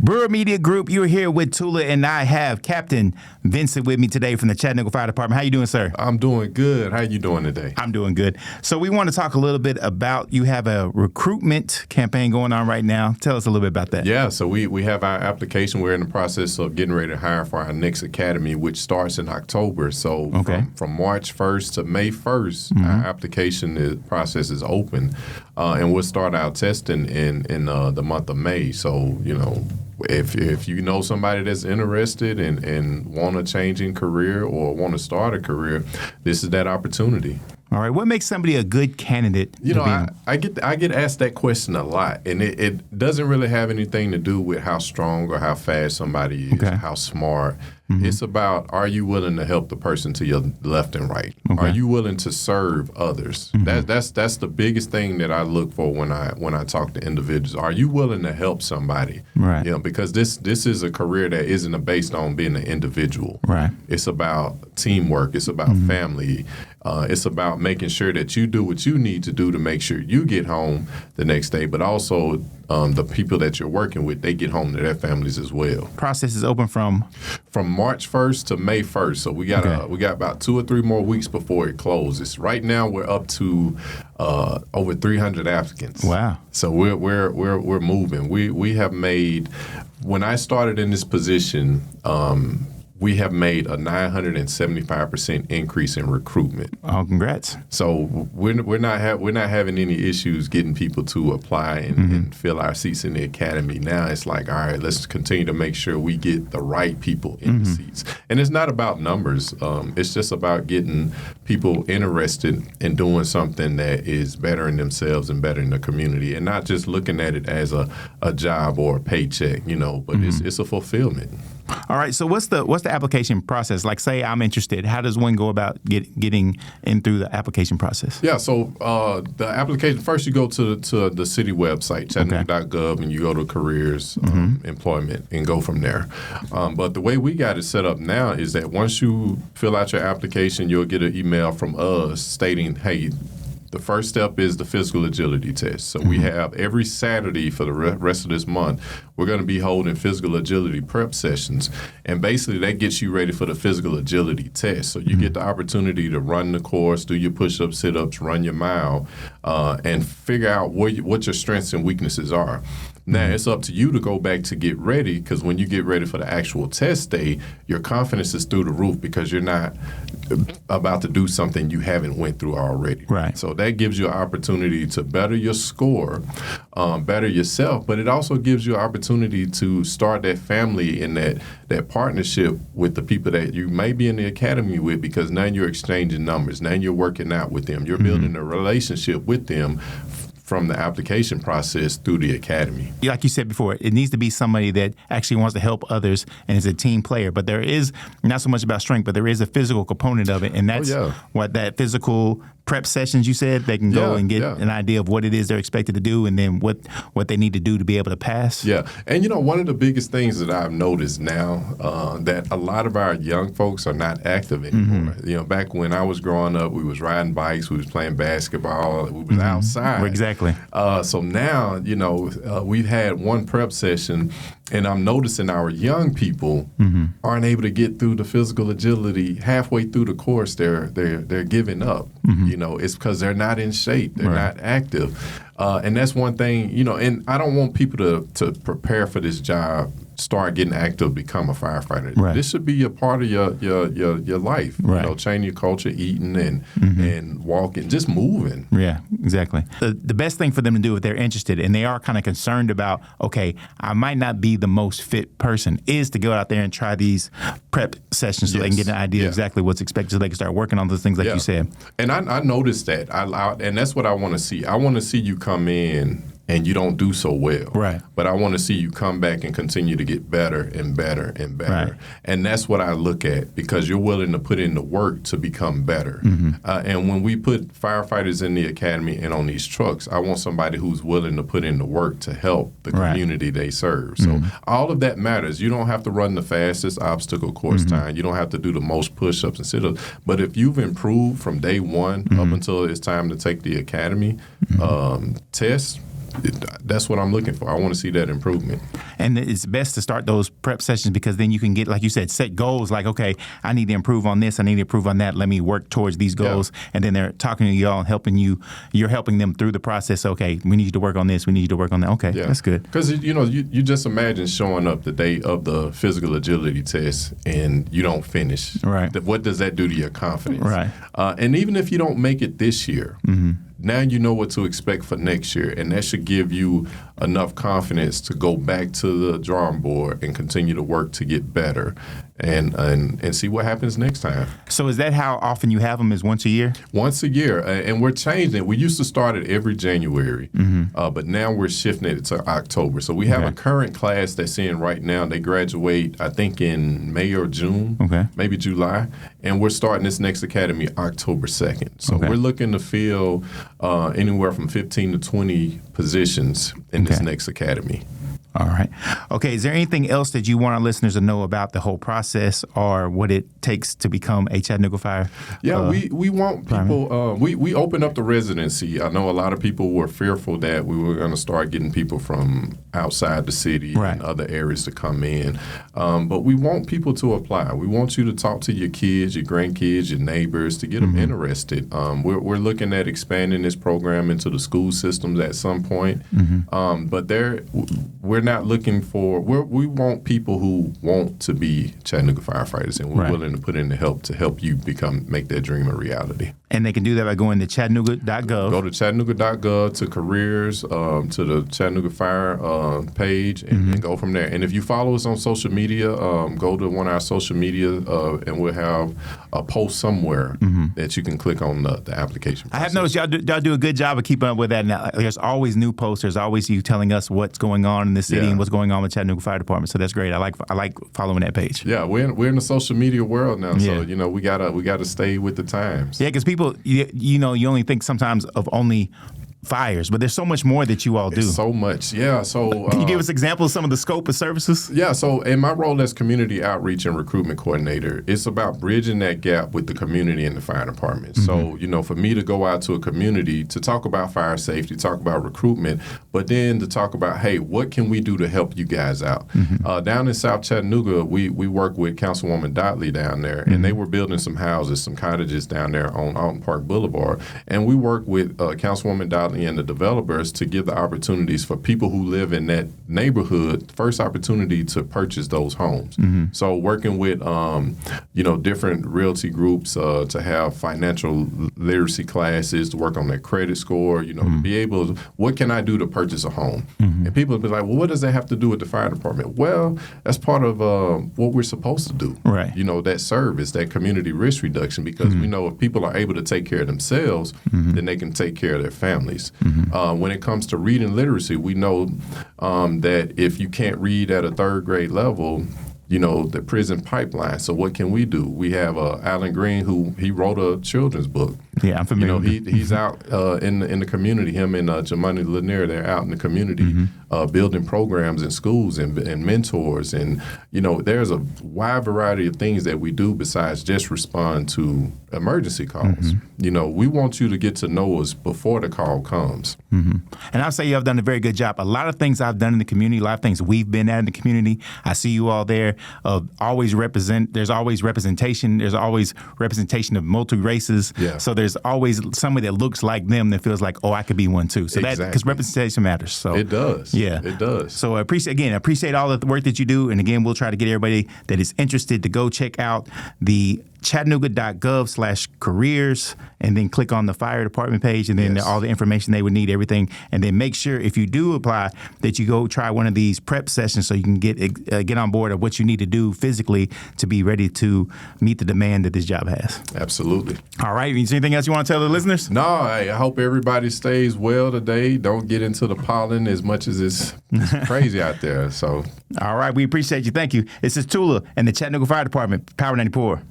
Brewer Media Group, you're here with Tula, and I have Captain Vincent with me today from the Chattanooga Fire Department. How you doing, sir? I'm doing good. How you doing today? I'm doing good. So we want to talk a little bit about, you have a recruitment campaign going on right now. Tell us a little bit about that. Yeah, so we have our application. We're in the process of getting ready to hire for our next academy, which starts in October. So from March 1st to May 1st, our application process is open, and we'll start our testing in the month of May. So, you know, if you know somebody that's interested and want a changing career or want to start a career, this is that opportunity. All right. What makes somebody a good candidate? You know, I get asked that question a lot, and it doesn't really have anything to do with how strong or how fast somebody is, or how smart. It's about, are you willing to help the person to your left and right? Are you willing to serve others? That's the biggest thing that I look for when I talk to individuals. Are you willing to help somebody? Right. You know, because this is a career that isn't based on being an individual. Right. It's about teamwork. It's about family. It's about making sure that you do what you need to do to make sure you get home the next day, but also the people that you're working with, they get home to their families as well. Process is open from March 1st to May 1st. So we got about 2 or 3 more weeks before it closes. Right now we're up to over 300 applicants. Wow. So we're moving. We have made, when I started in this position, we have made a 975% increase in recruitment. Oh, congrats! So we're not having any issues getting people to apply and fill our seats in the academy. Now it's like, all right, let's continue to make sure we get the right people in the seats. And it's not about numbers. It's just about getting people interested in doing something that is bettering themselves and bettering the community, and not just looking at it as a job or a paycheck, you know. But it's a fulfillment. All right. So what's the application process? Like, say I'm interested. How does one go about getting in through the application process? Yeah. So the application, first you go to the city website, Chattanooga.gov, and you go to careers, employment, and go from there. But the way we got it set up now is that once you fill out your application, you'll get an email from us stating, hey, the first step is the physical agility test. So we have every Saturday for the rest of this month, we're going to be holding physical agility prep sessions. And basically that gets you ready for the physical agility test. So you get the opportunity to run the course, do your push-ups, sit-ups, run your mile, and figure out what your strengths and weaknesses are. Now, it's up to you to go back to get ready, because when you get ready for the actual test day, your confidence is through the roof because you're not about to do something you haven't went through already. Right. So that gives you an opportunity to better your score, better yourself, but it also gives you an opportunity to start that family and that partnership with the people that you may be in the academy with, because now you're exchanging numbers. Now you're working out with them. You're building a relationship with them from the application process through the academy. Like you said before, it needs to be somebody that actually wants to help others and is a team player. But there is not so much about strength, but there is a physical component of it. And that's what that physical prep sessions you said, they can go and get an idea of what it is they're expected to do and then what they need to do to be able to pass. Yeah. And, you know, one of the biggest things that I've noticed now that a lot of our young folks are not active anymore. You know, back when I was growing up, we was riding bikes, we was playing basketball, we was outside. Exactly. So now, you know, we've had one prep session, and I'm noticing our young people aren't able to get through the physical agility. Halfway through the course, they're giving up. You know, it's because they're not in shape. They're not active. And that's one thing, you know, and I don't want people to prepare for this job, start getting active, become a firefighter. Right. This should be a part of your life. Right. You know, change your culture, eating and walking, just moving. Yeah, exactly. The best thing for them to do if they're interested and they are kind of concerned about, okay, I might not be the most fit person, is to go out there and try these prep sessions so they can get an idea exactly what's expected so they can start working on those things like you said. And I noticed that. And that's what I want to see. I want to see you come in and you don't do so well. Right. But I want to see you come back and continue to get better and better and better. Right. And that's what I look at, because you're willing to put in the work to become better. And when we put firefighters in the academy and on these trucks, I want somebody who's willing to put in the work to help the community they serve. So all of that matters. You don't have to run the fastest obstacle course time. You don't have to do the most push-ups and sit-ups. But if you've improved from day one up until it's time to take the academy test, that's what I'm looking for. I want to see that improvement. And it's best to start those prep sessions because then you can get, like you said, set goals like, okay, I need to improve on this. I need to improve on that. Let me work towards these goals. Yeah. And then they're talking to y'all and helping you. You're helping them through the process. Okay, we need you to work on this. We need you to work on that. Okay, that's good. Because, you just imagine showing up the day of the physical agility test and you don't finish. Right. What does that do to your confidence? Right. And even if you don't make it this year, now you know what to expect for next year, and that should give you enough confidence to go back to the drawing board and continue to work to get better and see what happens next time. So is that how often you have them, is once a year? Once a year, and we're changing it. We used to start it every January, but now we're shifting it to October. So we have a current class that's in right now. They graduate, I think, in May or June, maybe July, and we're starting this next academy October 2nd. So we're looking to fill anywhere from 15 to 20 positions in this next academy. All right. Okay. Is there anything else that you want our listeners to know about the whole process or what it takes to become a Chattanooga Fire? Yeah, we want people. We opened up the residency. I know a lot of people were fearful that we were going to start getting people from outside the city and other areas to come in. But we want people to apply. We want you to talk to your kids, your grandkids, your neighbors to get them interested. We're looking at expanding this program into the school systems at some point. But we're not looking for. We want people who want to be Chattanooga firefighters, and we're willing to put in the help to help you make that dream a reality. And they can do that by going to Chattanooga.gov. Go to Chattanooga.gov to careers, to the Chattanooga Fire page, and go from there. And if you follow us on social media, go to one of our social media, and we'll have a post somewhere that you can click on the application process. I have noticed y'all do a good job of keeping up with that. Now, there's always new posts. There's always you telling us what's going on in the city and what's going on with Chattanooga Fire Department. So that's great. I like following that page. Yeah, we're in the social media world now, so we gotta stay with the times. Yeah, because people, you only think sometimes of only fires, but there's so much more that you all do. So much, yeah. So can you give us examples of some of the scope of services? Yeah. So in my role as community outreach and recruitment coordinator, it's about bridging that gap with the community and the fire department. So for me to go out to a community to talk about fire safety, talk about recruitment, but then to talk about, hey, what can we do to help you guys out? Down in South Chattanooga, we work with Councilwoman Dotley down there, and they were building some houses, some cottages down there on Alton Park Boulevard, and we work with Councilwoman Dotley and the developers to give the opportunities for people who live in that neighborhood first opportunity to purchase those homes. So working with different realty groups to have financial literacy classes, to work on their credit score, to be able to, what can I do to purchase a home? And people will be like, well, what does that have to do with the fire department? Well, that's part of what we're supposed to do. Right. That service, that community risk reduction, because we know if people are able to take care of themselves, then they can take care of their families. When it comes to reading literacy, we know that if you can't read at a third grade level, the prison pipeline. So what can we do? We have Alan Green, he wrote a children's book. Yeah, I'm familiar. He's out in the community. Him and Jamani Lanier, they're out in the community building programs in schools and mentors. And, there's a wide variety of things that we do besides just respond to emergency calls. We want you to get to know us before the call comes. And I'll say you have done a very good job. A lot of things I've done in the community, a lot of things we've been at in the community, I see you all there. There's always representation. There's always representation of multi-races. Yeah. So there's always somebody that looks like them that feels like, oh, I could be one too. So that, because representation matters. So it does. Yeah. It does. So I appreciate all the work that you do. And again, we'll try to get everybody that is interested to go check out the Chattanooga.gov/careers and then click on the fire department page and then all the information they would need, everything. And then make sure if you do apply that you go try one of these prep sessions so you can get on board of what you need to do physically to be ready to meet the demand that this job has. Absolutely. All right. Is there anything else you want to tell the listeners? No, I hope everybody stays well today. Don't get into the pollen as much as it's crazy out there. So. All right. We appreciate you. Thank you. This is Tula and the Chattanooga Fire Department, Power 94.